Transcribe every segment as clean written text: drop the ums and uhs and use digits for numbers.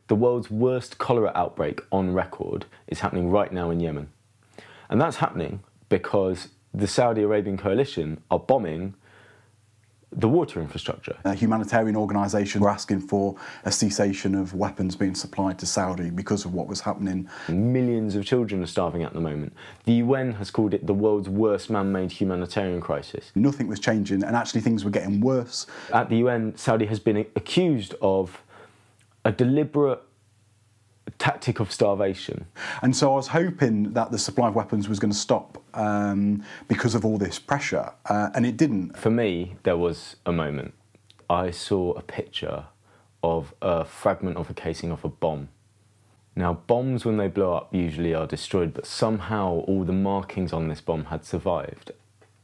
The world's worst cholera outbreak on record is happening right now in Yemen. And that's happening because the Saudi Arabian coalition are bombing the water infrastructure. Humanitarian organisations were asking for a cessation of weapons being supplied to Saudi because of what was happening. Millions of children are starving at the moment. The UN has called it the world's worst man-made humanitarian crisis. Nothing was changing, and actually things were getting worse. At the UN, Saudi has been accused of a deliberate tactic of starvation. And so I was hoping that the supply of weapons was going to stop because of all this pressure, and it didn't. For me, there was a moment. I saw a picture of a fragment of a casing of a bomb. Now, bombs, when they blow up, usually are destroyed, but somehow all the markings on this bomb had survived.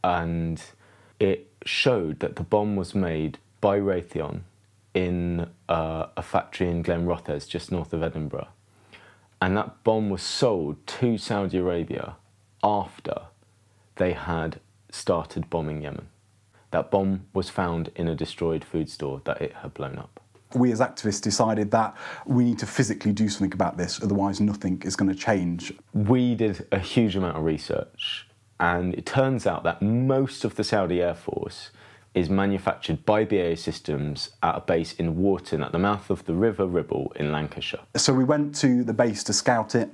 And it showed that the bomb was made by Raytheon in a factory in Glenrothes, just north of Edinburgh. And that bomb was sold to Saudi Arabia after they had started bombing Yemen. That bomb was found in a destroyed food store that it had blown up. We as activists decided that we need to physically do something about this, otherwise nothing is going to change. We did a huge amount of research, and it turns out that most of the Saudi Air Force is manufactured by BAE Systems at a base in Walton at the mouth of the River Ribble in Lancashire. So we went to the base to scout it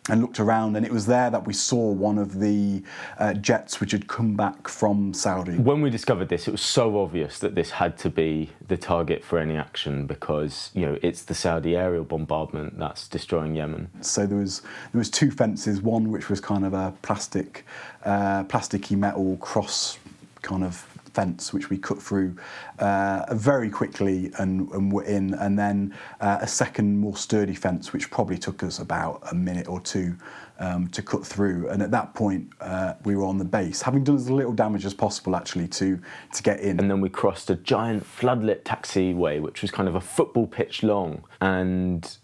and looked around, and it was there that we saw one of the jets which had come back from Saudi. When we discovered this, it was so obvious that this had to be the target for any action because, you know, it's the Saudi aerial bombardment that's destroying Yemen. So there was two fences, one which was kind of a plasticky metal cross kind of fence which we cut through very quickly and were in, and then a second more sturdy fence which probably took us about a minute or two to cut through, and at that point we were on the base, having done as little damage as possible actually to get in. And then we crossed a giant floodlit taxiway which was kind of a football pitch long, and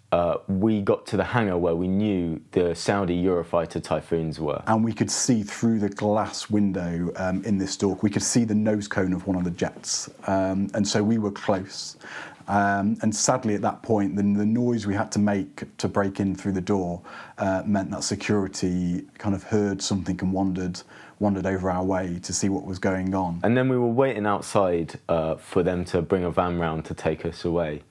we got to the hangar where we knew the Saudi Eurofighter Typhoons were. And we could see through the glass window in this door, we could see the nose cone of one of the jets. And so we were close. And sadly at that point, the noise we had to make to break in through the door meant that security kind of heard something and wandered over our way to see what was going on. And then we were waiting outside for them to bring a van round to take us away.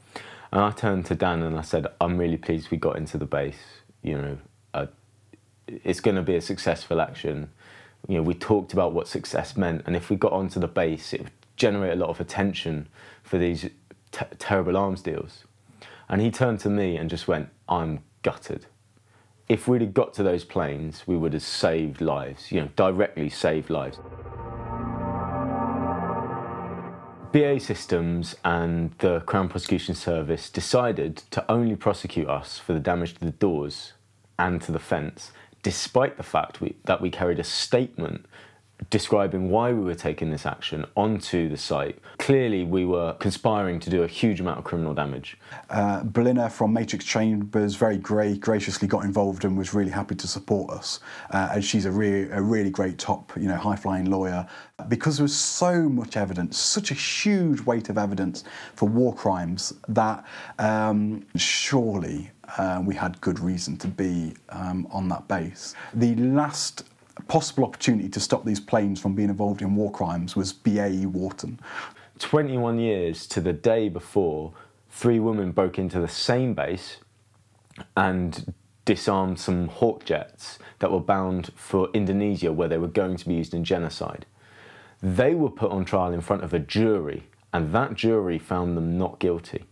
And I turned to Dan and I said, I'm really pleased we got into the base. You know, it's going to be a successful action. You know, we talked about what success meant, and if we got onto the base, it would generate a lot of attention for these terrible arms deals. And he turned to me and just went, I'm gutted. If we'd have got to those planes, we would have saved lives, you know, directly saved lives. BAE Systems and the Crown Prosecution Service decided to only prosecute us for the damage to the doors and to the fence, despite the fact that we carried a statement describing why we were taking this action onto the site. Clearly, we were conspiring to do a huge amount of criminal damage. Belinda from Matrix Chambers very graciously got involved and was really happy to support us, as she's a really great top, you know, high-flying lawyer. Because there was so much evidence, such a huge weight of evidence for war crimes that surely we had good reason to be on that base. The last possible opportunity to stop these planes from being involved in war crimes was BAE Walton. 21 years to the day before, 3 women broke into the same base and disarmed some Hawk jets that were bound for Indonesia, where they were going to be used in genocide. They were put on trial in front of a jury, and that jury found them not guilty.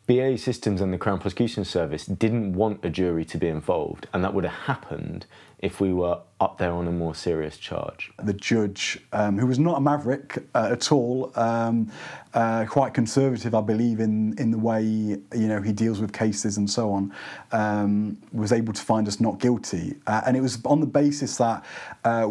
BAE Systems and the Crown Prosecution Service didn't want a jury to be involved, and that would have happened if we were up there on a more serious charge. The judge, who was not a maverick at all, quite conservative, I believe, in the way, you know, he deals with cases and so on, was able to find us not guilty. And it was on the basis that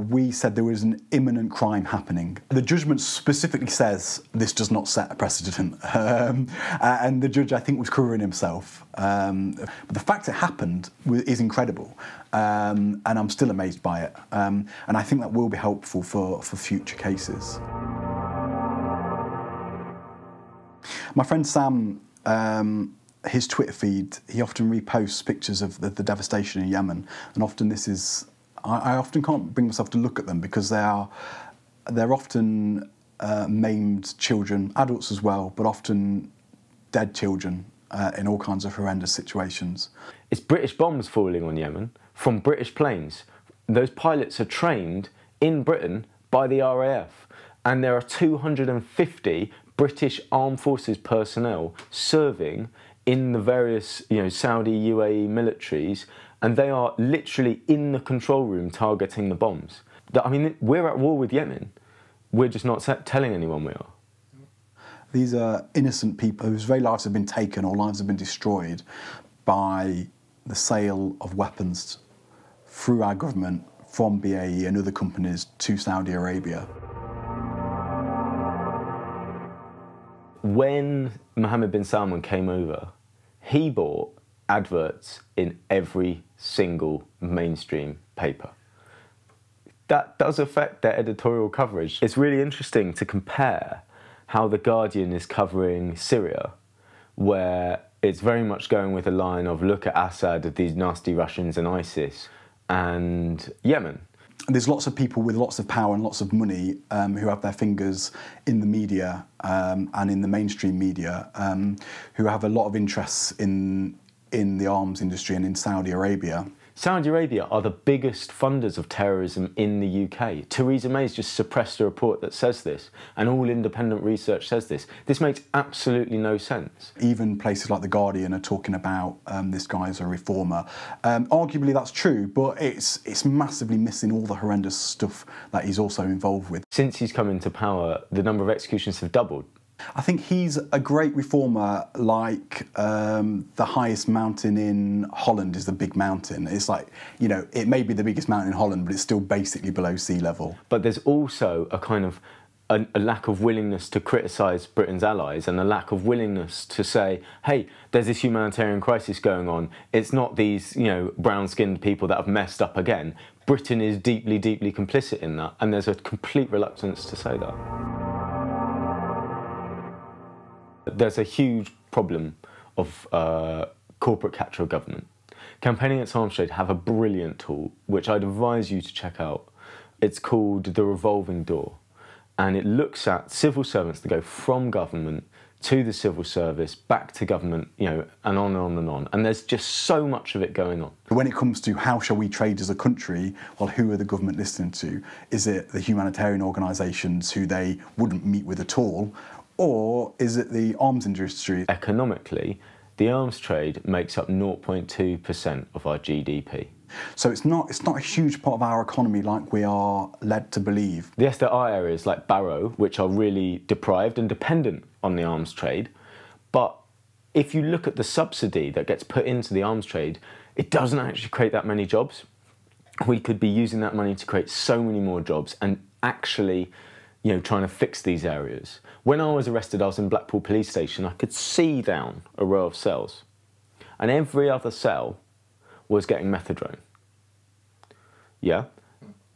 we said there was an imminent crime happening. The judgment specifically says this does not set a precedent. And the judge, I think, was covering himself. But the fact it happened is incredible. And I'm still amazed by it. And I think that will be helpful for future cases. My friend Sam his Twitter feed, he often reposts pictures of the devastation in Yemen, and often this is, I often can't bring myself to look at them because they're often maimed children, adults as well, but often dead children in all kinds of horrendous situations. It's British bombs falling on Yemen from British planes. Those pilots are trained in Britain by the RAF, and there are 250 British Armed Forces personnel serving in the various, Saudi, UAE militaries, and they are literally in the control room targeting the bombs. I mean, we're at war with Yemen. We're just not telling anyone we are. These are innocent people whose very lives have been taken or lives have been destroyed by the sale of weapons through our government from BAE and other companies to Saudi Arabia. When Mohammed bin Salman came over, he bought adverts in every single mainstream paper. That does affect their editorial coverage. It's really interesting to compare how The Guardian is covering Syria, where it's very much going with a line of look at Assad, these nasty Russians and ISIS, and Yemen. There's lots of people with lots of power and lots of money who have their fingers in the media and in the mainstream media, who have a lot of interests in the arms industry and in Saudi Arabia. Saudi Arabia are the biggest funders of terrorism in the UK. Theresa May's just suppressed a report that says this, and all independent research says this. This makes absolutely no sense. Even places like The Guardian are talking about this guy's a reformer. Arguably that's true, but it's massively missing all the horrendous stuff that he's also involved with. Since he's come into power, the number of executions have doubled. I think he's a great reformer, like the highest mountain in Holland is the Big Mountain. It's like, it may be the biggest mountain in Holland, but it's still basically below sea level. But there's also a kind of a lack of willingness to criticise Britain's allies and a lack of willingness to say, hey, there's this humanitarian crisis going on. It's not these, brown-skinned people that have messed up again. Britain is deeply, deeply complicit in that, and there's a complete reluctance to say that. There's a huge problem of corporate capture of government. Campaigning Against Arms Trade have a brilliant tool, which I'd advise you to check out. It's called the revolving door, and it looks at civil servants that go from government to the civil service, back to government, and on and on and on. And there's just so much of it going on. When it comes to how shall we trade as a country, well, who are the government listening to? Is it the humanitarian organisations who they wouldn't meet with at all? Or is it the arms industry? Economically, the arms trade makes up 0.2% of our GDP. So it's not a huge part of our economy like we are led to believe. Yes, there are areas like Barrow which are really deprived and dependent on the arms trade, but if you look at the subsidy that gets put into the arms trade, it doesn't actually create that many jobs. We could be using that money to create so many more jobs and actually trying to fix these areas. When I was arrested, I was in Blackpool Police Station. I could see down a row of cells, and every other cell was getting methadone. Yeah,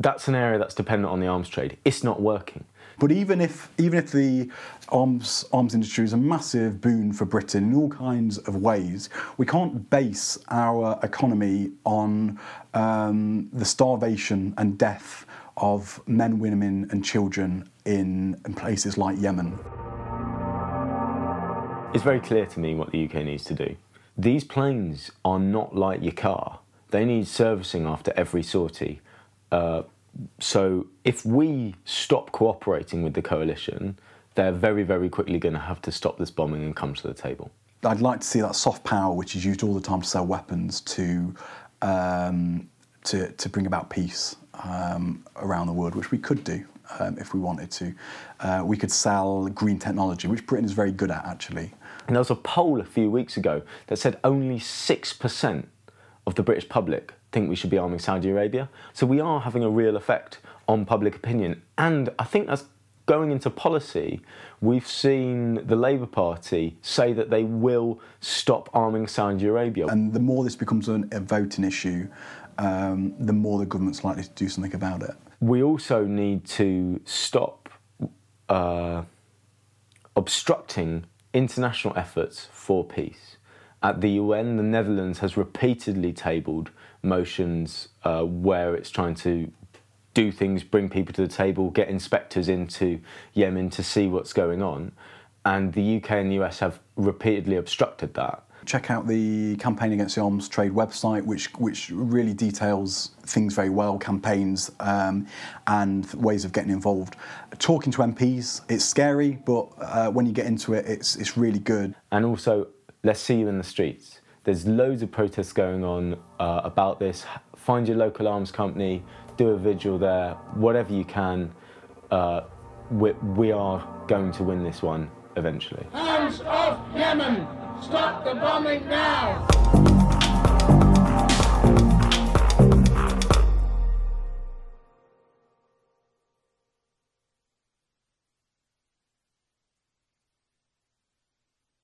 that's an area that's dependent on the arms trade. It's not working. But even if the arms industry is a massive boon for Britain in all kinds of ways, we can't base our economy on the starvation and death of men, women and children in places like Yemen. It's very clear to me what the UK needs to do. These planes are not like your car. They need servicing after every sortie. So if we stop cooperating with the coalition, they're very, very quickly going to have to stop this bombing and come to the table. I'd like to see that soft power, which is used all the time to sell weapons, to bring about peace around the world, which we could do if we wanted to. We could sell green technology, which Britain is very good at, actually. And there was a poll a few weeks ago that said only 6% of the British public think we should be arming Saudi Arabia. So we are having a real effect on public opinion. And I think that's going into policy. We've seen the Labour Party say that they will stop arming Saudi Arabia. And the more this becomes a voting issue, the more the government's likely to do something about it. We also need to stop obstructing international efforts for peace. At the UN, the Netherlands has repeatedly tabled motions where it's trying to do things, bring people to the table, get inspectors into Yemen to see what's going on. And the UK and the US have repeatedly obstructed that. Check out the Campaign Against the Arms Trade website, which really details things very well, campaigns and ways of getting involved. Talking to MPs, it's scary, but when you get into it, it's really good. And also, let's see you in the streets. There's loads of protests going on about this. Find your local arms company, do a vigil there, whatever you can. We are going to win this one eventually. Hands off Yemen! Stop the bombing now!